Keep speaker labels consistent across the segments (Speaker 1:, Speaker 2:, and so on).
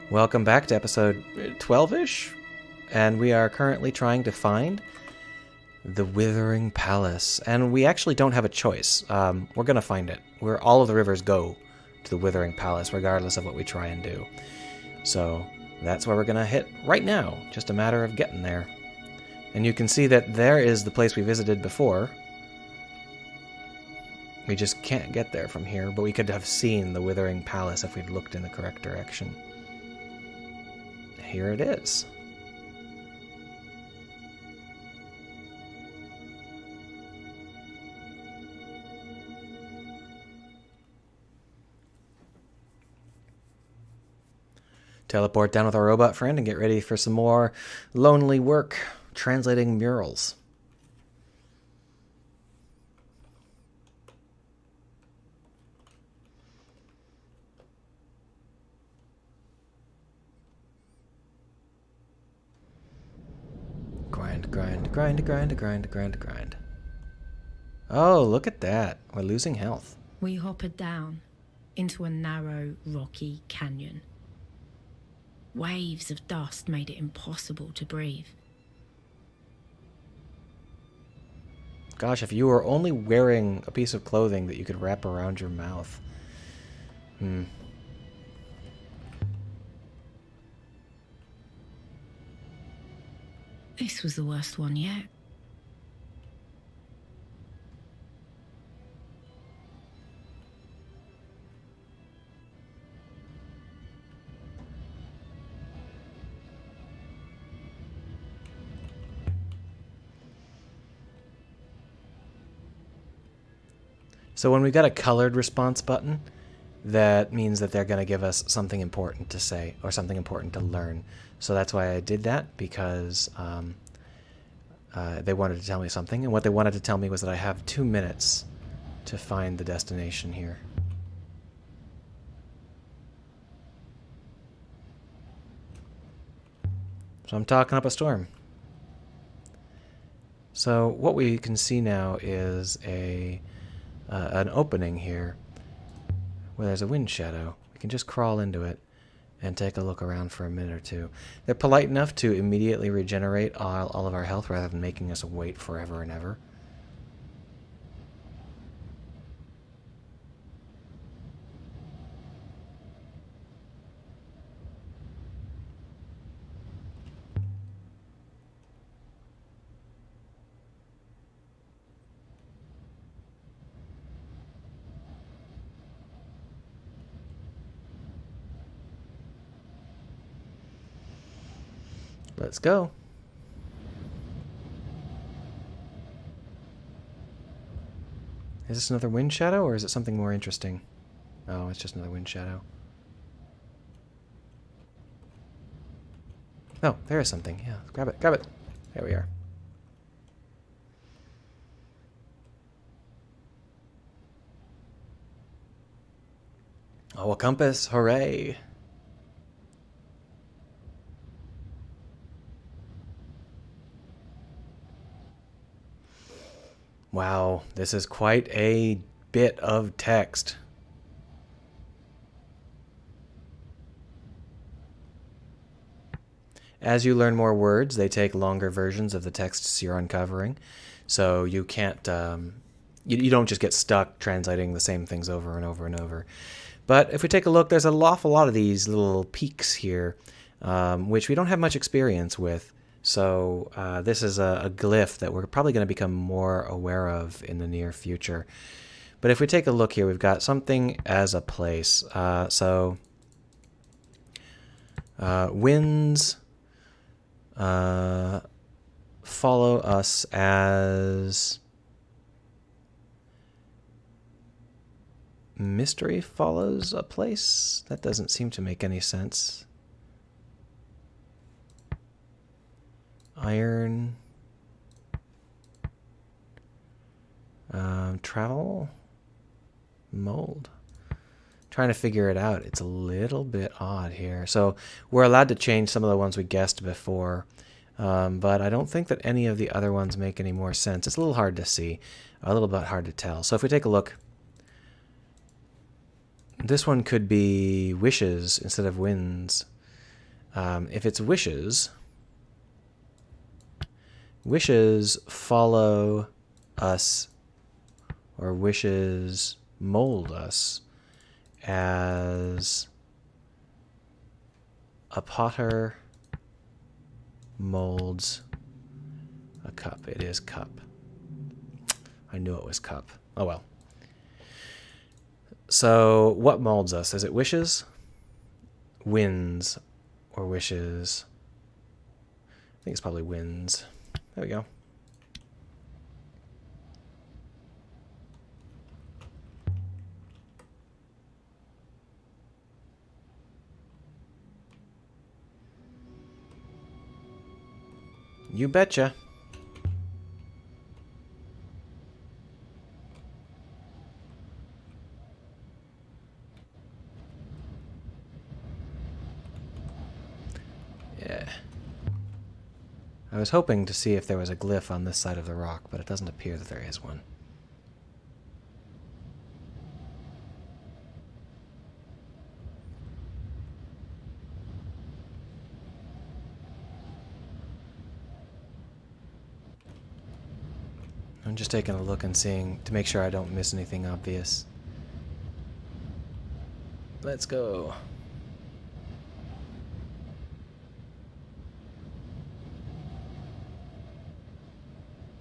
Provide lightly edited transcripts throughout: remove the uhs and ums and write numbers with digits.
Speaker 1: Welcome back to episode 12-ish, and we are currently trying to find the Withering Palace, and we actually don't have a choice. We're going to find it. Where all of the rivers go to the Withering Palace, regardless of what we try and do. So that's where we're going to hit right now, just a matter of getting there. And you can see that there is the place we visited before. We just can't get there from here, but we could have seen the Withering Palace if we'd looked in the correct direction. Here it is. Teleport down with our robot friend and get ready for some more lonely work translating murals. Grind. Oh, look at that. We're losing health.
Speaker 2: We hoppered down into a narrow, rocky canyon. Waves of dust made it impossible to breathe.
Speaker 1: Gosh, if you were only wearing a piece of clothing that you could wrap around your mouth.
Speaker 2: This was the worst one yet.
Speaker 1: So when we got a colored response button, that means that they're going to give us something important to say or something important to learn. So that's why I did that, because they wanted to tell me something. And what they wanted to tell me was that I have 2 minutes to find the destination here. So I'm talking up a storm. So what we can see now is an opening here where there's a wind shadow. We can just crawl into it and take a look around for a minute or two. They're polite enough to immediately regenerate all of our health rather than making us wait forever and ever. Let's go. Is this another wind shadow, or is it something more interesting? Oh, it's just another wind shadow. Oh, there is something. Yeah, grab it, grab it. There we are. Oh, a compass. Hooray. Wow, this is quite a bit of text. As you learn more words, they take longer versions of the texts you're uncovering, so you can't, you don't just get stuck translating the same things over and over and over. But if we take a look, there's an awful lot of these little peaks here, which we don't have much experience with. So this is a glyph that we're probably going to become more aware of in the near future. But if we take a look here, we've got something as a place. Winds follow us as mystery follows a place. That doesn't seem to make any sense. Iron. Travel. Mold. Trying to figure it out. It's a little bit odd here. So we're allowed to change some of the ones we guessed before. But I don't think that any of the other ones make any more sense. It's a little hard to see. A little bit hard to tell. So if we take a look. This one could be wishes instead of winds. If it's wishes, wishes follow us, or wishes mold us as a potter molds a cup. It is cup. I knew it was cup. Oh well. So what molds us? Is it wishes, winds, or wishes? I think it's probably winds. There we go. You betcha. Yeah. I was hoping to see if there was a glyph on this side of the rock, but it doesn't appear that there is one. I'm just taking a look and seeing to make sure I don't miss anything obvious. Let's go.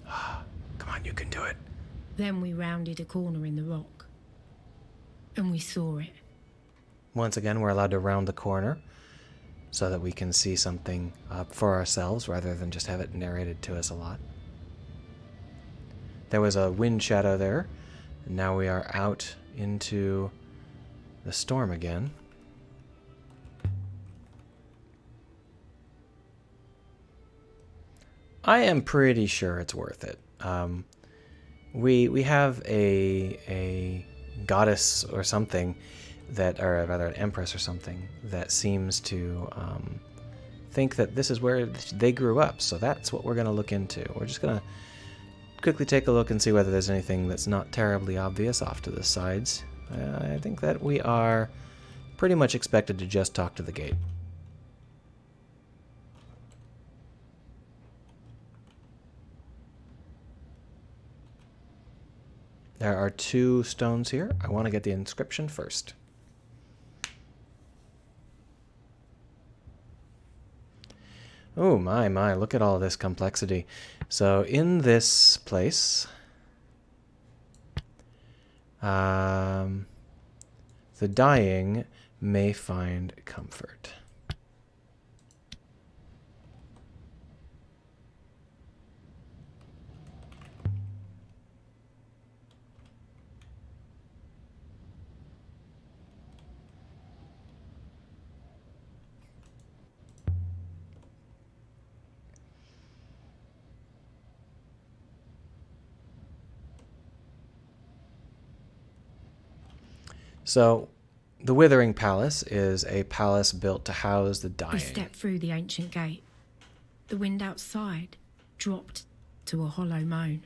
Speaker 1: Come on, you can do it.
Speaker 2: Then we rounded a corner in the rock, and we saw it.
Speaker 1: Once again, we're allowed to round the corner so that we can see something for ourselves rather than just have it narrated to us a lot. There was a wind shadow there, and now we are out into the storm again. I am pretty sure it's worth it. We have a goddess or something that, or rather an empress or something, that seems to think that this is where they grew up. So that's what we're going to look into. We're just going to quickly take a look and see whether there's anything that's not terribly obvious off to the sides. I think that we are pretty much expected to just talk to the gate. There are 2 stones here. I want to get the inscription first. Oh my, look at all this complexity. So in this place, the dying may find comfort. So, the Withering Palace is a palace built to house the dying.
Speaker 2: We stepped through the ancient gate. The wind outside dropped to a hollow moan.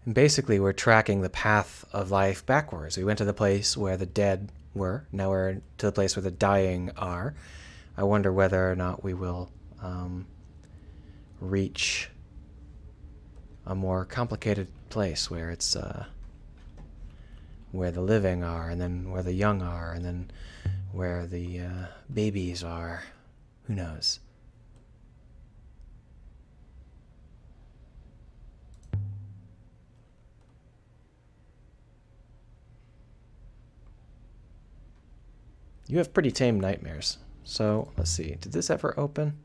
Speaker 1: And basically, we're tracking the path of life backwards. We went to the place where the dead were. Now we're to the place where the dying are. I wonder whether or not we will reach a more complicated place where it's where the living are, and then where the young are, and then where the babies are. Who knows? You have pretty tame nightmares. So, let's see. Did this ever open?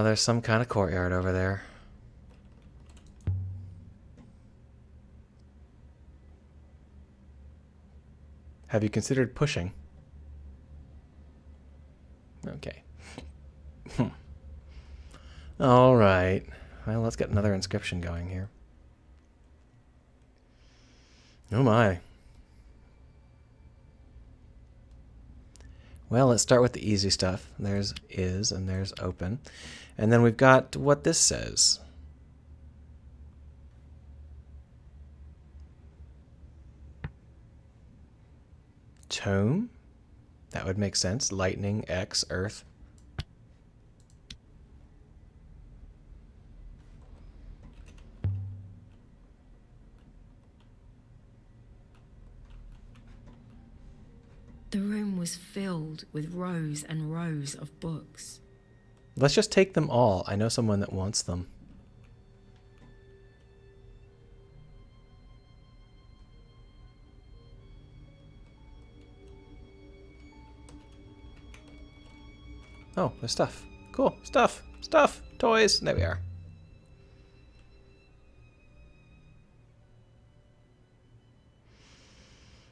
Speaker 1: There's some kind of courtyard over there. Have you considered pushing? Okay. All right. Well, let's get another inscription going here. Oh my. Well, let's start with the easy stuff. There's is and there's open. And then we've got what this says. tome. That would make sense. Lightning, X, Earth.
Speaker 2: The room was filled with rows and rows of books.
Speaker 1: Let's just take them all. I know someone that wants them. Oh, there's stuff. Cool. Stuff. Stuff. Toys. There we are.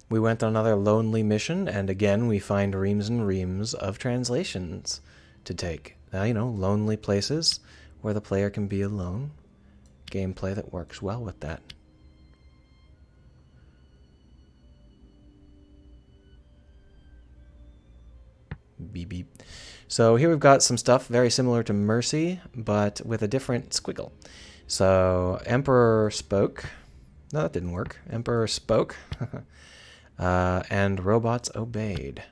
Speaker 1: We went on another lonely mission, and again we find reams and reams of translations to take. Now, you know, lonely places where the player can be alone. Gameplay that works well with that. Beep beep. So here we've got some stuff very similar to Mercy, but with a different squiggle. So Emperor spoke. No, that didn't work. Emperor spoke. And robots obeyed.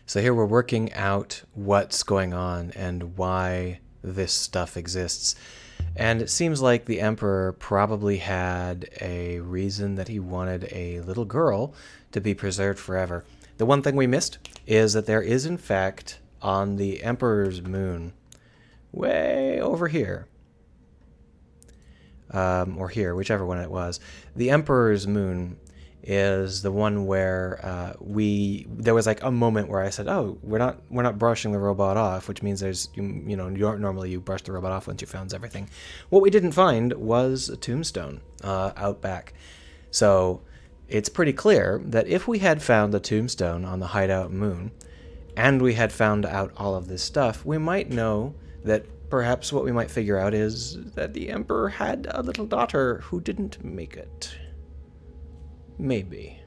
Speaker 1: So here we're working out what's going on and why this stuff exists. And it seems like the Emperor probably had a reason that he wanted a little girl to be preserved forever. The one thing we missed is that there is, in fact, on the Emperor's moon, way over here, or here, whichever one it was, the Emperor's moon is the one where there was like a moment where I said, oh, we're not brushing the robot off, which means there's, you know, normally you brush the robot off once you found everything. What we didn't find was a tombstone out back. So it's pretty clear that if we had found the tombstone on the hideout moon and we had found out all of this stuff, we might know that perhaps what we might figure out is that the Emperor had a little daughter who didn't make it. Maybe.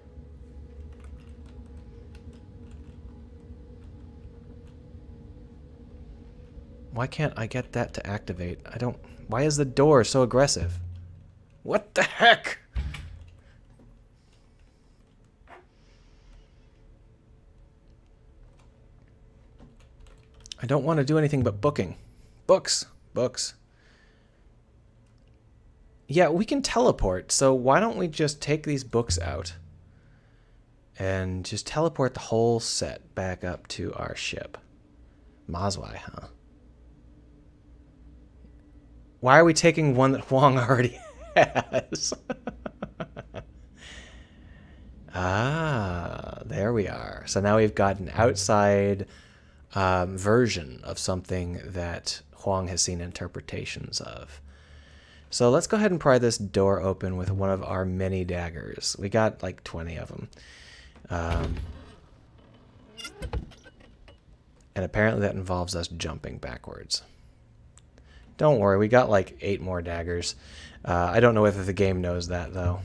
Speaker 1: Why can't I get that to activate? I don't... Why is the door so aggressive? What the heck? I don't want to do anything but booking. Books. Books. Yeah, we can teleport, so why don't we just take these books out and just teleport the whole set back up to our ship? Mazwai, huh? Why are we taking one that Huang already has? Ah, there we are. So now we've got an outside version of something that Huang has seen interpretations of. So let's go ahead and pry this door open with one of our many daggers. We got like 20 of them. And apparently that involves us jumping backwards. Don't worry, we got like 8 more daggers. I don't know whether the game knows that, though.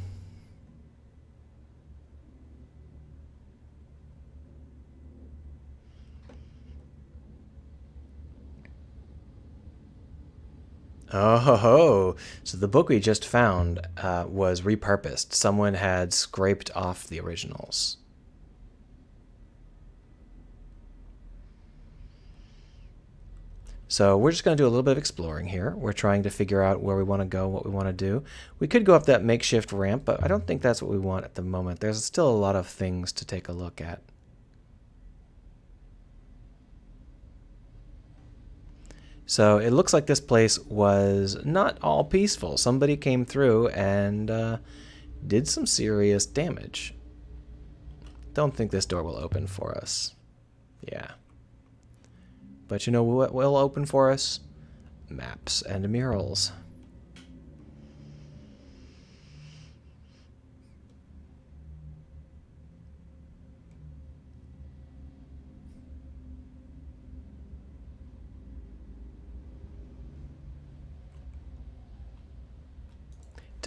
Speaker 1: Oh, ho, ho. So the book we just found was repurposed. Someone had scraped off the originals. So we're just going to do a little bit of exploring here. We're trying to figure out where we want to go, what we want to do. We could go up that makeshift ramp, but I don't think that's what we want at the moment. There's still a lot of things to take a look at. So it looks like this place was not all peaceful. Somebody came through and did some serious damage. Don't think this door will open for us. Yeah. But you know what will open for us? Maps and murals.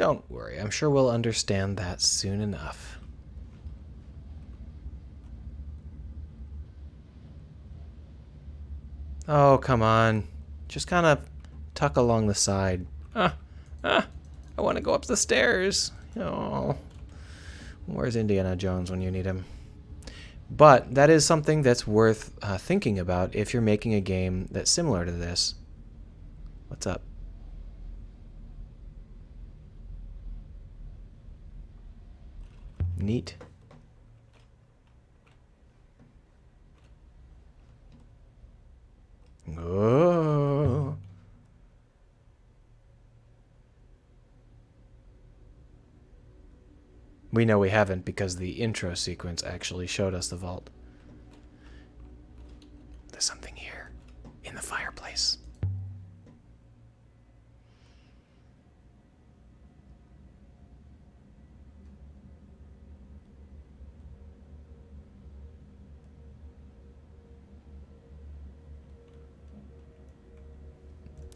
Speaker 1: Don't worry, I'm sure we'll understand that soon enough. Oh, come on. Just kind of tuck along the side. I want to go up the stairs. Oh, where's Indiana Jones when you need him? But that is something that's worth thinking about if you're making a game that's similar to this. What's up? Neat. Oh. We know we haven't because the intro sequence actually showed us the vault. There's something here in the fireplace.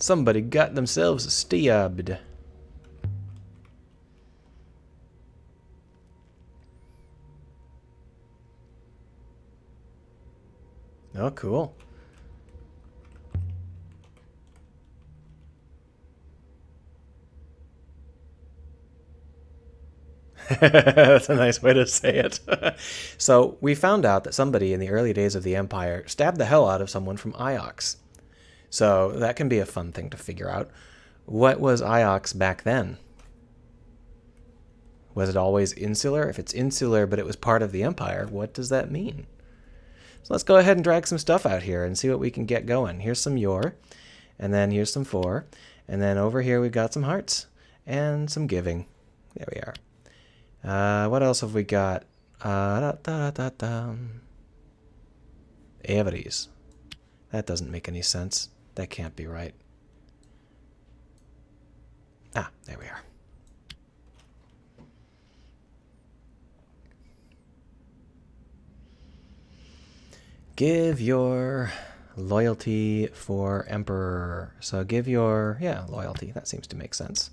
Speaker 1: Somebody got themselves stabbed. Oh, cool. That's a nice way to say it. So we found out that somebody in the early days of the Empire stabbed the hell out of someone from Iox. So that can be a fun thing to figure out. What was Iox back then? Was it always insular? If it's insular but it was part of the Empire, what does that mean? So let's go ahead and drag some stuff out here and see what we can get going. Here's some yore, and then here's some four, and then over here we've got some hearts and some giving. There we are. What else have we got? Averies. That doesn't make any sense. That can't be right. Ah, there we are. Give your loyalty for Emperor. So give your, yeah, loyalty. That seems to make sense.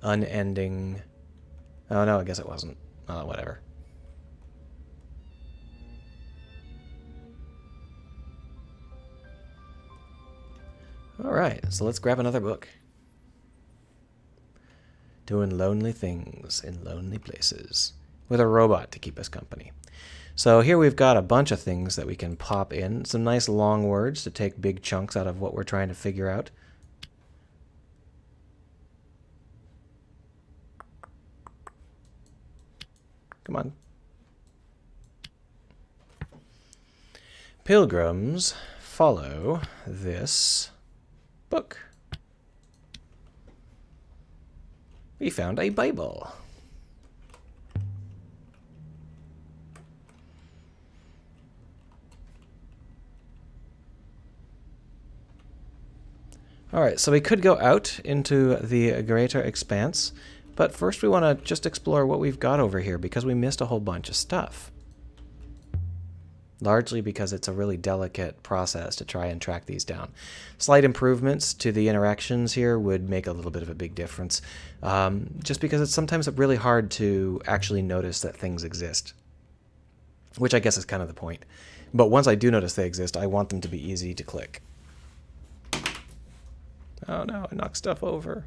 Speaker 1: Unending. Oh, no, I guess it wasn't. Oh, whatever. All right, so let's grab another book. Doing lonely things in lonely places with a robot to keep us company. So here we've got a bunch of things that we can pop in. Some nice long words to take big chunks out of what we're trying to figure out. Come on. Pilgrims follow this book. We found a Bible. All right, so we could go out into the greater expanse, but first we want to just explore what we've got over here because we missed a whole bunch of stuff. Largely because it's a really delicate process to try and track these down. Slight improvements to the interactions here would make a little bit of a big difference, just because it's sometimes really hard to actually notice that things exist, which I guess is kind of the point. But once I do notice they exist, I want them to be easy to click. Oh no, I knocked stuff over.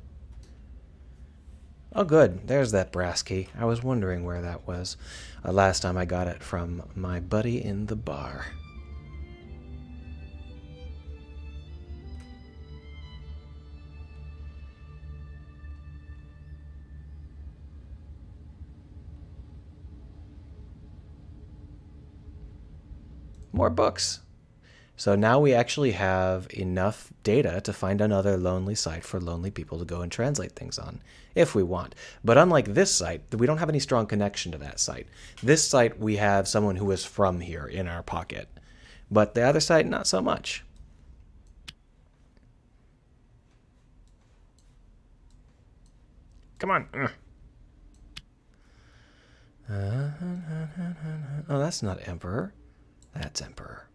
Speaker 1: Oh good, there's that brass key. I was wondering where that was. Last time I got it from my buddy in the bar. More books. So now we actually have enough data to find another lonely site for lonely people to go and translate things on, if we want. But unlike this site, we don't have any strong connection to that site. This site, we have someone who is from here in our pocket. But the other site, not so much. Come on. Oh, that's not Emperor. That's Emperor.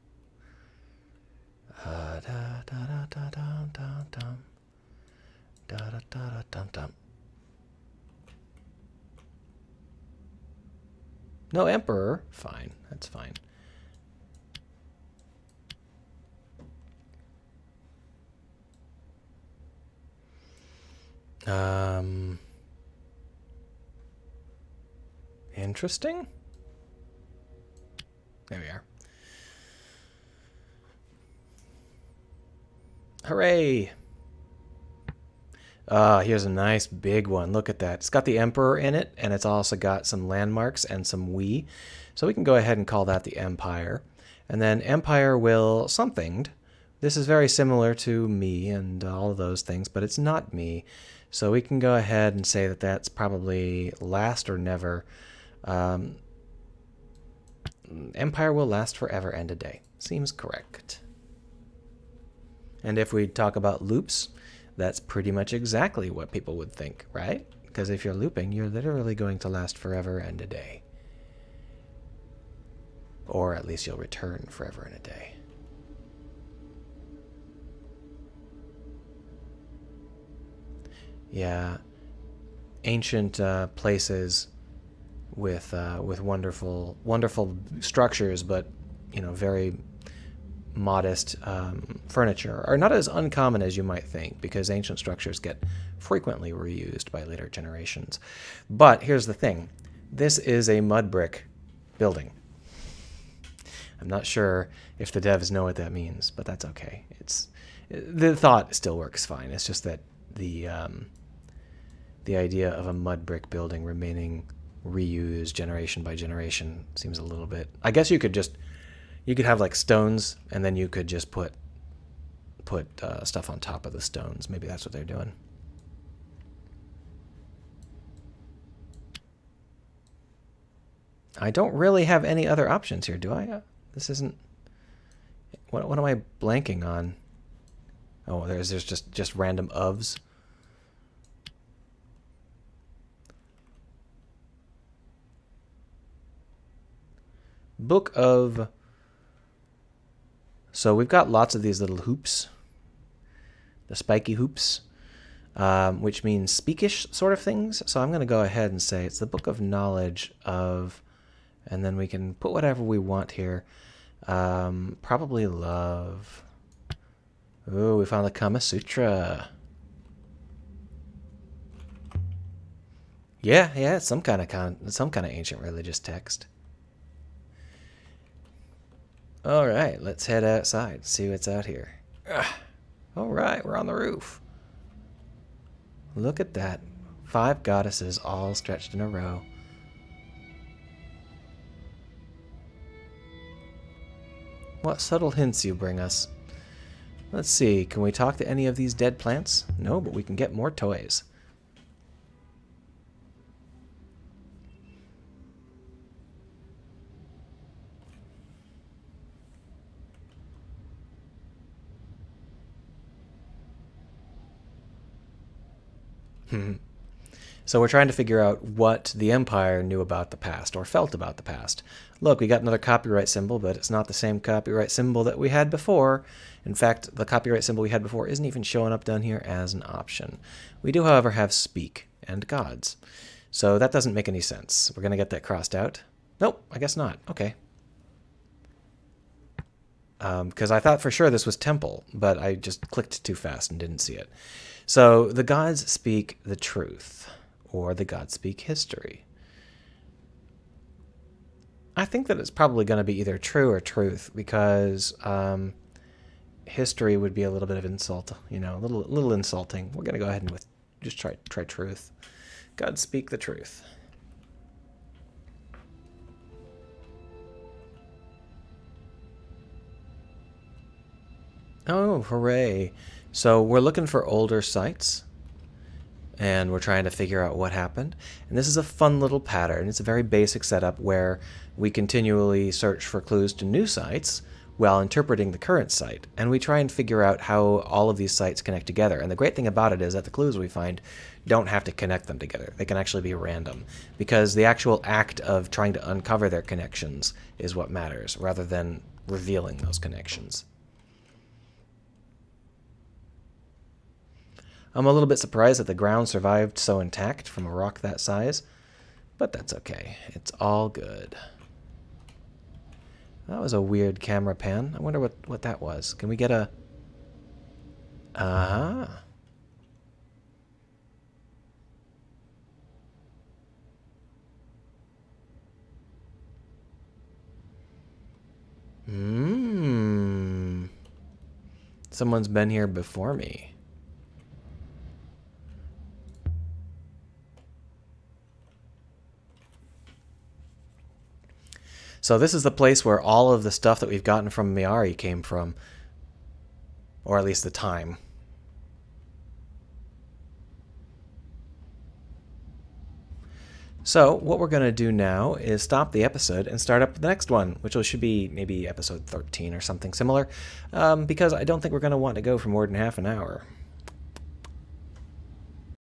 Speaker 1: No emperor. Fine. That's fine. Interesting. There we are. Hooray! Here's a nice big one. Look at that. It's got the Emperor in it, and it's also got some landmarks and some we. So we can go ahead and call that the Empire. And then Empire will somethinged. This is very similar to me and all of those things, but it's not me. So we can go ahead and say that that's probably last or never. Empire will last forever and a day. Seems correct. And if we talk about loops, that's pretty much exactly what people would think, right? Because if you're looping, you're literally going to last forever and a day. Or at least you'll return forever and a day. Yeah. Ancient places with wonderful structures, but very modest furniture are not as uncommon as you might think, because ancient structures get frequently reused by later generations. But here's the thing. This is a mud brick building. I'm not sure if the devs know what that means, but that's okay. The thought still works fine. It's just that the idea of a mud brick building remaining reused generation by generation seems a little bit... I guess you could have like stones, and then you could just put stuff on top of the stones. Maybe that's what they're doing. I don't really have any other options here, do I? This isn't... What am I blanking on? Oh, there's just random ofs. Book of... So we've got lots of these little hoops, the spiky hoops, which means speakish sort of things. So I'm going to go ahead and say it's the Book of Knowledge of, and then we can put whatever we want here. Probably love. Ooh, we found the Kama Sutra. Yeah, it's some kind of ancient religious text. All right, let's head outside, see what's out here. All right, we're on the roof. Look at that. 5 goddesses all stretched in a row. What subtle hints you bring us. Let's see, can we talk to any of these dead plants? No, but we can get more toys. So we're trying to figure out what the Empire knew about the past, or felt about the past. Look, we got another copyright symbol, but it's not the same copyright symbol that we had before. In fact, the copyright symbol we had before isn't even showing up down here as an option. We do, however, have speak and gods. So that doesn't make any sense. We're going to get that crossed out. Nope, I guess not. Okay. Because I thought for sure this was temple, but I just clicked too fast and didn't see it. So the gods speak the truth, or the gods speak history. I think that it's probably going to be either true or truth, because history would be a little bit of insult, a little insulting. We're going to go ahead and just try truth. Gods speak the truth. Oh, hooray. So we're looking for older sites, and we're trying to figure out what happened. And this is a fun little pattern. It's a very basic setup where we continually search for clues to new sites while interpreting the current site. And we try and figure out how all of these sites connect together. And the great thing about it is that the clues we find don't have to connect them together. They can actually be random, because the actual act of trying to uncover their connections is what matters, rather than revealing those connections. I'm a little bit surprised that the ground survived so intact from a rock that size. But that's okay. It's all good. That was a weird camera pan. I wonder what that was. Can we get a... Uh-huh. Someone's been here before me. So this is the place where all of the stuff that we've gotten from Miari came from. Or at least the time. So what we're going to do now is stop the episode and start up the next one, which should be maybe episode 13 or something similar, because I don't think we're going to want to go for more than half an hour.